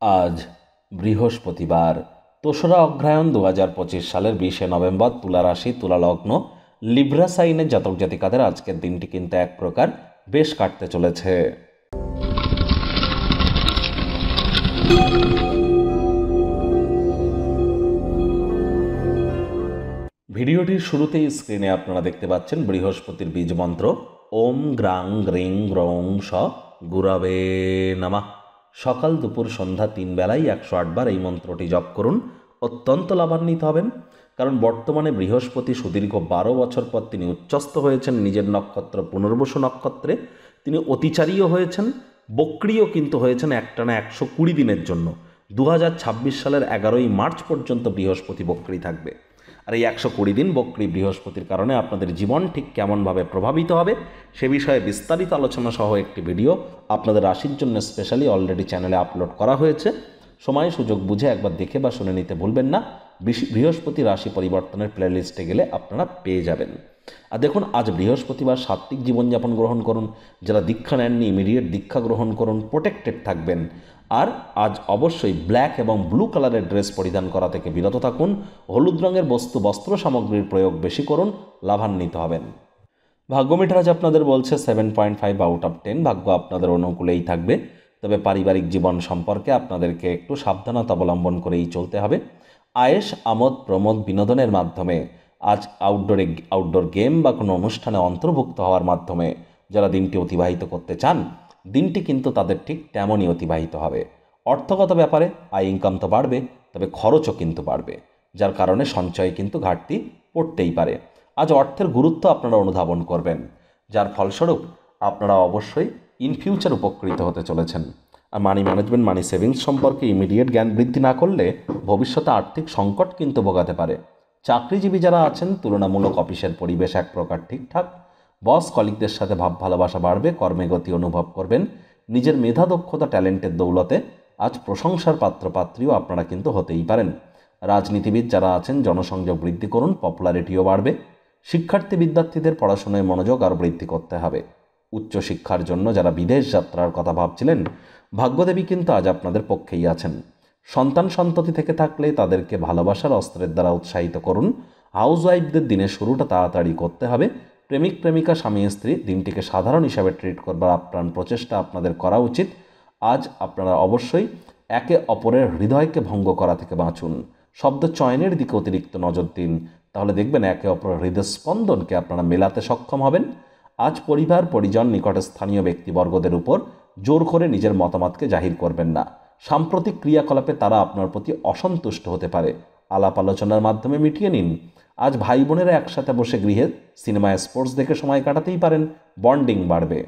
আজ বৃহস্পতিবার, ২রা অগ্রহায়ণ ২০২৫ সালের ২০শে নভেম্বর। তুলা রাশি, তুলা লগ্ন, লিব্রা সাইনের জাতক জাতিকাদের আজকের দিনটি কিন্তু এক প্রকার বেশ কাটতে চলেছে। ভিডিওটির শুরুতেই স্ক্রিনে আপনারা দেখতে পাচ্ছেন বৃহস্পতির বীজ মন্ত্র ওম গ্রাং গ্রিং গ্রৌং স গুরবে নমঃ। সকাল দুপুর সন্ধ্যা ৩ বেলায় ১০৮ বার এই মন্ত্রটি জপ করুন, অত্যন্ত লাভান্বিত হবেন। কারণ বর্তমানে বৃহস্পতি সুদীর্ঘ ১২ বছর পর তিনি উচ্চস্থ হয়েছেন নিজের নক্ষত্র পুনর্বসু নক্ষত্রে। তিনি অতিচারীও হয়েছেন, বক্রিও কিন্তু হয়েছেন একটানা ১২০ দিনের জন্য। ২০২৬ সালের ১১ই মার্চ পর্যন্ত বৃহস্পতি বক্রি থাকবে। আর এই ১২০ দিন বক্রি বৃহস্পতির কারণে আপনাদের জীবন ঠিক কেমনভাবে প্রভাবিত হবে সে বিষয়ে বিস্তারিত আলোচনা সহ একটি ভিডিও আপনাদের রাশির জন্য স্পেশালি অলরেডি চ্যানেলে আপলোড করা হয়েছে। সময় সুযোগ বুঝে একবার দেখে বা শুনে নিতে ভুলবেন না। বৃহস্পতি রাশি পরিবর্তনের প্লেলিস্টে গেলে আপনারা পেয়ে যাবেন। আর দেখুন, আজ বৃহস্পতিবার সাত্ত্বিক জীবনযাপন গ্রহণ করুন। যারা দীক্ষা নেননি ইমিডিয়েট দীক্ষা গ্রহণ করুন, প্রোটেক্টেড থাকবেন। আর আজ অবশ্যই ব্ল্যাক এবং ব্লু কালারের ড্রেস পরিধান করা থেকে বিরত থাকুন। হলুদ রঙের বস্ত্র সামগ্রীর প্রয়োগ বেশি করুন, লাভান্বিত হবেন। ভাগ্যমিটার আজ আপনাদের বলছে 7.5 আউট অফ 10। ভাগ্য আপনাদের অনুকূলেই থাকবে, তবে পারিবারিক জীবন সম্পর্কে আপনাদেরকে একটু সাবধানতা অবলম্বন করেই চলতে হবে। আয়েশ, আমোদ প্রমোদ, বিনোদনের মাধ্যমে আজ আউটডোর গেম বা কোনো অনুষ্ঠানে অন্তর্ভুক্ত হওয়ার মাধ্যমে যারা দিনটি অতিবাহিত করতে চান, দিনটি কিন্তু তাদের ঠিক তেমনই অতিবাহিত হবে। অর্থগত ব্যাপারে আয় ইনকাম তো বাড়বে, তবে খরচও কিন্তু বাড়বে, যার কারণে সঞ্চয়ে কিন্তু ঘাটতি পড়তেই পারে। আজ অর্থের গুরুত্ব আপনারা অনুধাবন করবেন, যার ফলস্বরূপ আপনারা অবশ্যই ইন ফিউচার উপকৃত হতে চলেছেন। আর মানি ম্যানেজমেন্ট, মানি সেভিংস সম্পর্কে ইমিডিয়েট জ্ঞান বৃদ্ধি না করলে ভবিষ্যতে আর্থিক সংকট কিন্তু ভোগাতে পারে। চাকরিজীবী যারা আছেন, তুলনামূলক অফিসের পরিবেশ এক প্রকার ঠিকঠাক। বস কলিগদের সাথে ভাব ভালোবাসা বাড়বে, কর্মে গতি অনুভব করবেন। নিজের মেধা দক্ষতা ট্যালেন্টের দৌলতে আজ প্রশংসার পাত্রপাত্রীও আপনারা কিন্তু হতেই পারেন। রাজনীতিবিদ যারা আছেন, জনসংযোগ বৃদ্ধি করুন, পপুলারিটিও বাড়বে। শিক্ষার্থী বিদ্যার্থীদের পড়াশোনায় মনোযোগ আরও বৃদ্ধি করতে হবে। উচ্চশিক্ষার জন্য যারা বিদেশ যাত্রার কথা ভাবছিলেন, ভাগ্যদেবী কিন্তু আজ আপনাদের পক্ষেই আছেন। সন্তান সন্ততি থেকে থাকলে তাদেরকে ভালোবাসার অস্ত্রের দ্বারা উৎসাহিত করুন। হাউসওয়াইফদের দিনের শুরুটা তাড়াতাড়ি করতে হবে। প্রেমিক প্রেমিকা, স্বামী স্ত্রী দিনটিকে সাধারণ হিসাবে ট্রিট করবার আপ্রাণ প্রচেষ্টা আপনাদের করা উচিত। আজ আপনারা অবশ্যই একে অপরের হৃদয়কে ভঙ্গ করা থেকে বাঁচুন। শব্দ চয়নের দিকে অতিরিক্ত নজর দিন, তাহলে দেখবেন একে অপরের হৃদস্পন্দনকে আপনারা মেলাতে সক্ষম হবেন। আজ পরিবার পরিজন, নিকটে স্থানীয় ব্যক্তিবর্গদের উপর জোর করে নিজের মতামতকে জাহির করবেন না। সাম্প্রতিক ক্রিয়াকলাপে তারা আপনার প্রতি অসন্তুষ্ট হতে পারে, আলাপ আলোচনার মাধ্যমে মিটিয়ে নিন। আজ ভাই বোনেরা একসাথে বসে গৃহে সিনেমায় স্পোর্টস দেখে সময় কাটাতেই পারেন, বন্ডিং বাড়বে।